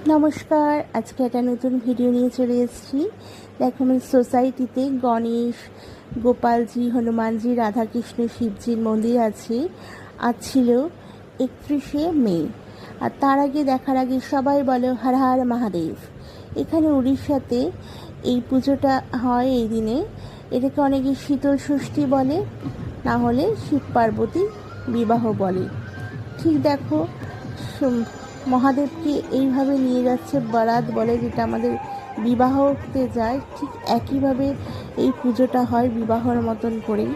নমস্কার, আজকে একটা নতুন ভিডিও নিয়ে চলে এসেছি। দেখো, আমার সোসাইটিতে গণেশ, গোপালজি, হনুমানজি, রাধাকৃষ্ণ, শিবজির মন্দির আছে। আজ ছিল 31শে মে। আর তার আগে দেখার আগে সবাই বলো হর হর মহাদেব। এখানে উড়িষ্যাতে এই পুজোটা হয় এই দিনে। এটাকে অনেকে শীতল ষষ্ঠী বলে, না হলে শিব পার্বতী বিবাহ বলে। ঠিক দেখো, মহাদেবকে এইভাবে নিয়ে যাচ্ছে বারাত বলে, যেটা আমাদের বিবাহতে যায়, ঠিক একইভাবে এই পুজোটা হয় বিবাহর মতন করেই।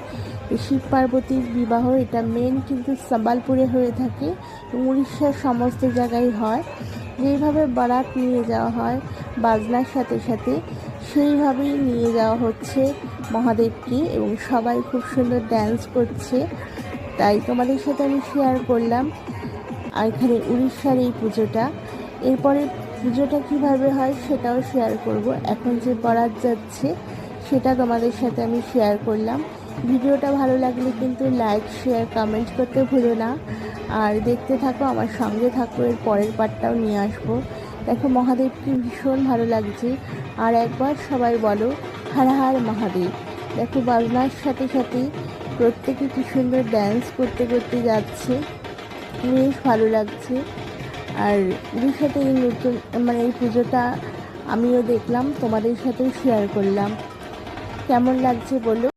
শিব পার্বতীর বিবাহ এটা মেন কিন্তু সম্বলপুরে হয়ে থাকে, উড়িষ্যার সমস্ত জায়গায় হয়। যেইভাবে বারাত নিয়ে যাওয়া হয় বাজনার সাথে সাথে, সেইভাবেই নিয়ে যাওয়া হচ্ছে মহাদেবকে, এবং সবাই খুব সুন্দর ড্যান্স করছে। তাই তোমাদের সাথে আমি শেয়ার করলাম। আর এখানে উড়িষ্যার এই পুজোটা, এরপরে পুজোটা কিভাবে হয় সেটাও শেয়ার করব। এখন যে বরাত যাচ্ছে সেটা তোমাদের সাথে আমি শেয়ার করলাম। ভিডিওটা ভালো লাগলে কিন্তু লাইক, শেয়ার, কমেন্ট করতে ভুলো না। আর দেখতে থাকো, আমার সঙ্গে থাকো, এর পরের পার্টটাও নিয়ে আসবো। দেখো, মহাদেবকে ভীষণ ভালো লাগছে। আর একবার সবাই বলো হর হর মহাদেব। দেখো, বাজনার সাথে সাথে প্রত্যেকে কি সুন্দর ড্যান্স করতে করতে যাচ্ছে, বেশ ভালো লাগছে। আর উড়িষ্যাতে এই নতুন এই পুজোটা আমিও দেখলাম, তোমাদের সাথেও শেয়ার করলাম। কেমন লাগছে বলো।